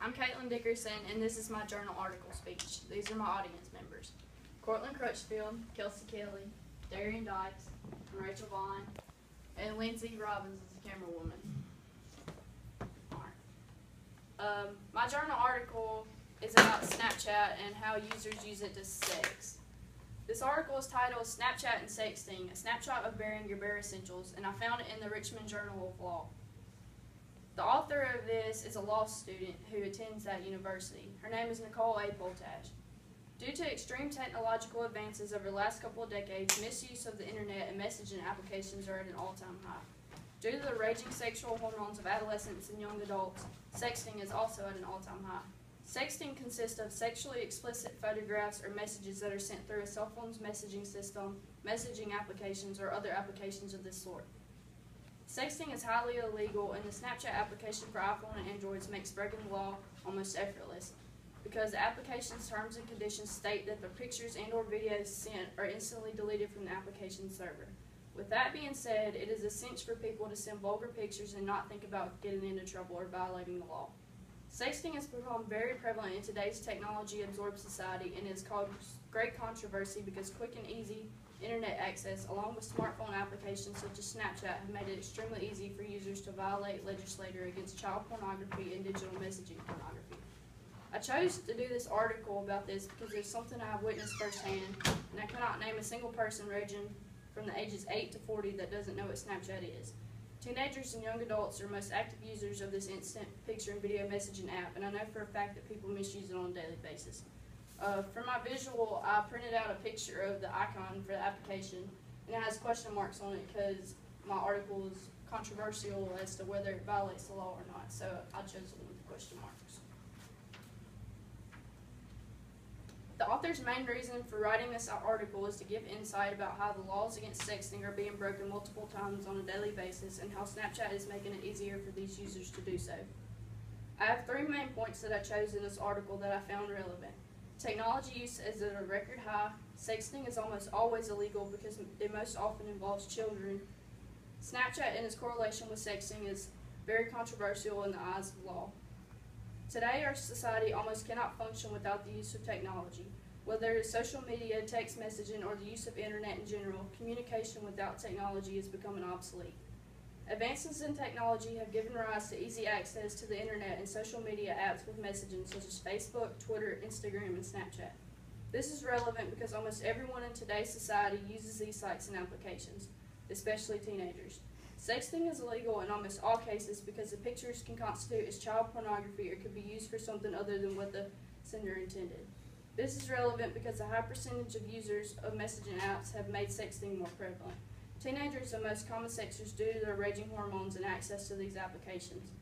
I'm Caitlin Dickerson, and this is my journal article speech. These are my audience members: Cortland Crutchfield, Kelsey Kelly, Darian Dykes, Rachel Vaughn, and Lindsay Robbins is the camera woman. My journal article is about Snapchat and how users use it to sex. This article is titled "Snapchat and Sexting, a snapshot of burying your bare essentials," and I found it in the Richmond Journal of Law. The author of this is a law student who attends that university. Her name is Nicole A. Poltash. Due to extreme technological advances over the last couple of decades, misuse of the internet and messaging applications are at an all-time high. Due to the raging sexual hormones of adolescents and young adults, sexting is also at an all-time high. Sexting consists of sexually explicit photographs or messages that are sent through a cell phone's messaging system, messaging applications, or other applications of this sort. Sexting is highly illegal, and the Snapchat application for iPhone and Androids makes breaking the law almost effortless, because the application's terms and conditions state that the pictures and or videos sent are instantly deleted from the application server. With that being said, it is a cinch for people to send vulgar pictures and not think about getting into trouble or violating the law. Sexting has become very prevalent in today's technology-absorbed society and has caused great controversy because quick and easy internet access, along with smartphone applications such as Snapchat, have made it extremely easy for users to violate legislation against child pornography and digital messaging pornography. I chose to do this article about this because it's something I have witnessed firsthand, and I cannot name a single person ranging from the ages 8 to 40 that doesn't know what Snapchat is. Teenagers and young adults are most active users of this instant picture and video messaging app, and I know for a fact that people misuse it on a daily basis. For my visual, I printed out a picture of the icon for the application, and it has question marks on it because my article is controversial as to whether it violates the law or not, so I chose one with the question marks. The author's main reason for writing this article is to give insight about how the laws against sexting are being broken multiple times on a daily basis and how Snapchat is making it easier for these users to do so. I have 3 main points that I chose in this article that I found relevant. Technology use is at a record high. Sexting is almost always illegal because it most often involves children. Snapchat and its correlation with sexting is very controversial in the eyes of the law. Today, our society almost cannot function without the use of technology. Whether it is social media, text messaging, or the use of internet in general, communication without technology is becoming obsolete. Advances in technology have given rise to easy access to the internet and social media apps with messaging such as Facebook, Twitter, Instagram, and Snapchat. This is relevant because almost everyone in today's society uses these sites and applications, especially teenagers. Sexting is illegal in almost all cases because the pictures can constitute as child pornography or could be used for something other than what the sender intended. This is relevant because a high percentage of users of messaging apps have made sexting more prevalent. Teenagers are the most common sexters due to their raging hormones and access to these applications.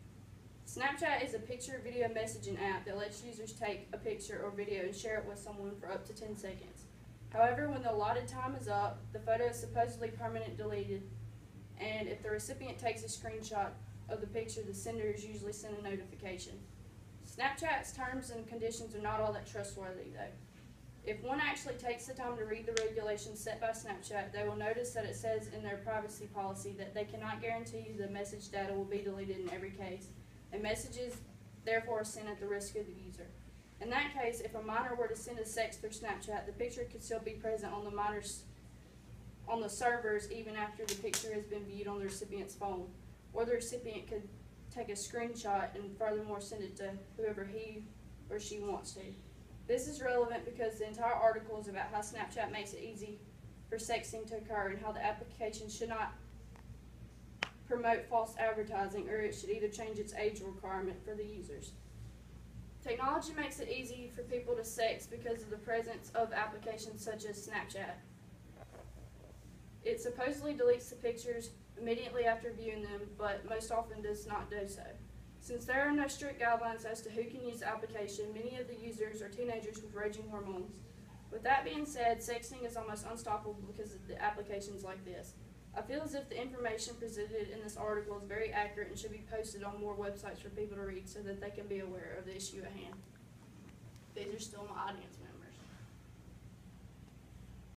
Snapchat is a picture-video messaging app that lets users take a picture or video and share it with someone for up to 10 seconds. However, when the allotted time is up, the photo is supposedly permanently deleted, and if the recipient takes a screenshot of the picture, the sender is usually sent a notification. Snapchat's terms and conditions are not all that trustworthy, though. If one actually takes the time to read the regulations set by Snapchat, they will notice that it says in their privacy policy that they cannot guarantee the message data will be deleted in every case, and messages therefore are sent at the risk of the user. In that case, if a minor were to send a sext through Snapchat, the picture could still be present on the servers even after the picture has been viewed on the recipient's phone, or the recipient could take a screenshot and furthermore send it to whoever he or she wants to. This is relevant because the entire article is about how Snapchat makes it easy for sexting to occur and how the application should not promote false advertising, or it should either change its age requirement for the users. Technology makes it easy for people to sex because of the presence of applications such as Snapchat. It supposedly deletes the pictures immediately after viewing them, but most often does not do so. Since there are no strict guidelines as to who can use the application, many of the users are teenagers with raging hormones. With that being said, sexting is almost unstoppable because of the applications like this. I feel as if the information presented in this article is very accurate and should be posted on more websites for people to read so that they can be aware of the issue at hand. These are still my audience